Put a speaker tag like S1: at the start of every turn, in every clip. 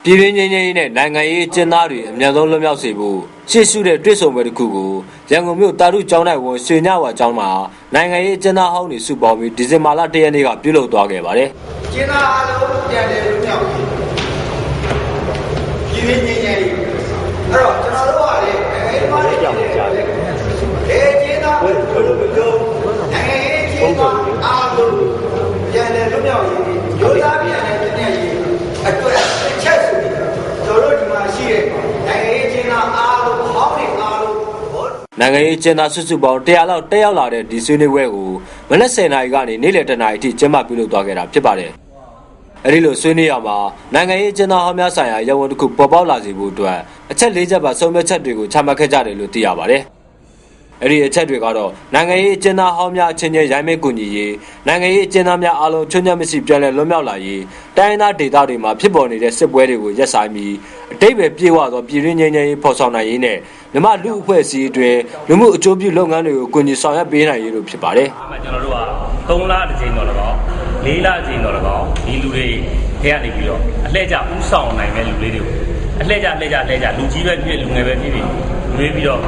S1: ပြည်တွင်းချင်းချင်းနဲ့နိုင်ငံရေးကျင်းသားတွေအများဆုံးလွတ်မြောက်စေဖို့ရှေ့ရှုတဲ့တွေ့ဆုံပွဲတစ်ခုကိုရန်ကုန်မြို့တာရုကျောင်း၌ဝင်ရွှေညဝါကျောင်းမှာနိုင်ငံရေးကျင်းသားဟောင်းတွေစုပေါင်းပြီးဒီဇင်ဘာလ1ရက်နေ့ကပြုလုပ်သွားခဲ့ပါတယ်
S2: ။ကျင်းသားအားလုံးပြန်လည်လွတ်မြောက်ပြီးပြည်တွင်းချင်းချင်းအဲ့တော့ကျွန်တော်တို့ကလည်းအဲဒီမှာလည်းကြောက်ကြတယ်။ကျင်းသားတို့နိုင်ငံရေးကျင်းသားအားလုံးပြန်လည်လွတ်မြောက်ရေးရိုးသားပြန်လည်လွတ်မြောက်ရေးအတွက်အချက်ဆိုပြီးကျွန်တော်တို့ဒီမှာရှိတဲ့နိုင်ငံရေးကျင်းသားအားလုံးဟောင်းတွေအားလုံး
S1: နိုင်ငံရေးကျင်းသားစုပေါင်း100လောက်တက်ရောက်လာတဲ့ဒီဆွေးနွေးပွဲကိုမနက်10:00နာရီကနေနေ့လယ်10:00နာရီအထိကျင်းပပြုလုပ်သွားခဲ့တာဖြစ်ပါတယ်။အဲဒီလိုဆွေးနွေးရမှာနိုင်ငံရေးကျင်းသားဟောင်းများဆိုင်ရာရဝန်တစ်ခုပေါ်ပေါက်လာစေဖို့အတွက်အချက်၄ချက်ပါဆုံးဖြတ်ချက်တွေကိုချမှတ်ခဲ့ကြတယ်လို့သိရပါတယ်။အဲဒီအချက်တွေကတော့နိုင်ငံရေးကျင်းသားဟောင်းများအချင်းချင်းရိုင်းမဲကူညီရေးနိုင်ငံရေးကျင်းသားများအားလုံးချွတ်ညက်မရှိပြန်လည်လွတ်မြောက်လာရေးတိုင်းဒေသဒေသတွေမှာဖြစ်ပေါ်နေတဲ့စစ်ပွဲတွေကိုရပ်ဆိုင်းပြီးအတိတ်ပဲပြေဝသောပြည်တွင်းငြိမ်းချမ်းရေးဖော်ဆောင်နိုင်ရေးနဲ့မြမလူအဖွဲ့အစည်းအတွင်းလူမှုအကျိုးပြုလုပ်ငန်းတွေကိုကူညီဆောင်ရွက်ပေးနိုင်ရေးလို့ဖြစ်ပါတယ်
S3: ။ကျွန်တော်တို့က3လတစ်ချိန်တော့၎င်း4လတစ်ချိန်တော့၎င်းဒီလူတွေထဲကနေပြီးတော့အလှည့်ကျဥဆောင်နိုင်မဲ့လူလေးတွေကိုအလှည့်ကျလူကြီးပဲဖြစ်လူငယ်ပဲဖြစ်ဖြစ်ရွေးပြီးတော့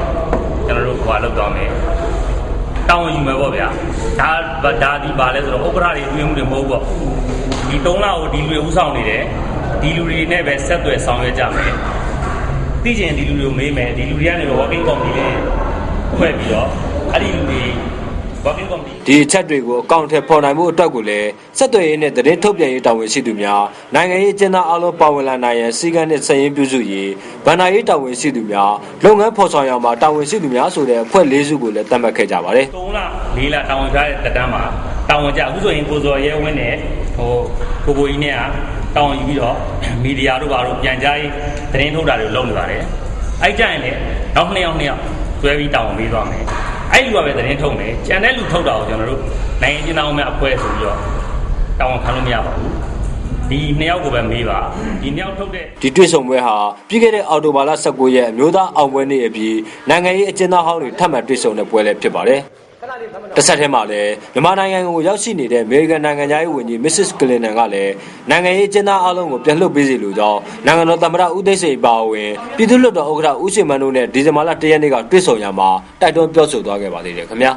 S3: ကျွန်တော်တို့ဟိုလောက်သွားမယ်တောင်းယူမယ်ပေါ့ဗျာဒါဒီပါလဲဆိုတော့ဥက္ကဋ္ဌတွေတွင်းမှုတွေမဟုတ်ပေါ့ဒီ3လကိုဒီလူတွေဥဆောင်နေတယ်ဒီလူတွေနဲ့ပဲဆက်သွယ်ဆောင်ရွက်ကြမယ်သိချင်ဒီလူတွေကိုမေးမယ်ဒီလူတွေကနေတော့ working committee လေးဖွဲ့ပြီးတော့အဲ့ဒီလူတွေ working committee
S1: ဒီအချက်တွေကိုအကောင့်ထဲပေါ်နိုင်မှုအတွက်ကိုလည်းဆက်သွယ်ရေးနဲ့သတင်းထုတ်ပြန်ရေးတာဝန်ရှိသူများနိုင်ငံရေးကျင်းသားအားလုံးပါဝင်လာနိုင်ရန်စီကံနဲ့စည်ရင်းပြုစုရေးဗန္ဒာရေးတာဝန်ရှိသူများလုပ်ငန်းဖော်ဆောင်ရမှာတာဝန်ရှိသူများဆိုတဲ့အဖွဲ့၄စုကိုလည်းသတ်မှတ်ခဲ့ကြပါတယ်
S3: 3လ4လတာဝန်ထားတဲ့တန်းမှာတာဝန်ကြအခုဆိုရင်ကိုစော်ရဲဝင်းနဲ့ကိုကြီးနဲ့တောင်းယူပြီးတော့မီဒီယာတို့ဘာတို့ပြန်ကြားရေးသတင်းထုတ်တာတွေလုပ်နေပါတယ်အဲ့ကြရင်လည်းနောက်2ယောက်တွဲပြီးတောင်းပေးသွားမယ်အဲ့လူကပဲသတင်းထုတ်မယ်ကြံတဲ့လူထုတ်တာကိုကျွန်တော်တို့နိုင်ငံကျင်းသားများအဖွဲ့ဆိုပြီးတော့တောင်းခံလို့မရပါဘူးဒီ2ယောက်ကိုပဲမေးပါဒီ2ယောက်ထုတ်တဲ့
S1: ဒီတွေ့ဆုံပွဲဟာပြီးခဲ့တဲ့အော်တိုဘာလ19ရက်အမျိုးသားအောင်ပွဲနေ့အပြီးနိုင်ငံရေးအကျဉ်းသားဟောင်းတွေထပ်မံတွေ့ဆုံတဲ့ပွဲလည်းဖြစ်ပါတယ်တစ်ဆက်တည်းမှာလည်းမြန်မာနိုင်ငံကိုရောက်ရှိနေတဲ့အမေရိကန်နိုင်ငံသားရေးဝန်ကြီး Mrs. Clinton ကလည်းနိုင်ငံရေးကျင်းသားအလုံးကိုပြန်လွှတ်ပေးစီလိုကြောင်းနိုင်ငံတော်သမ္မတဦးသိန်းစိန်ပါဝင်ပြည်သူ့လွှတ်တော်ဥက္ကဋ္ဌဦးရှင်မန်းတို့နဲ့ဒီဇင်ဘာလ1ရက်နေ့ကတွေ့ဆုံရမှာတိုက်တွန်းပြောဆိုသွားခဲ့ပါသေးတယ်ခင်ဗျာ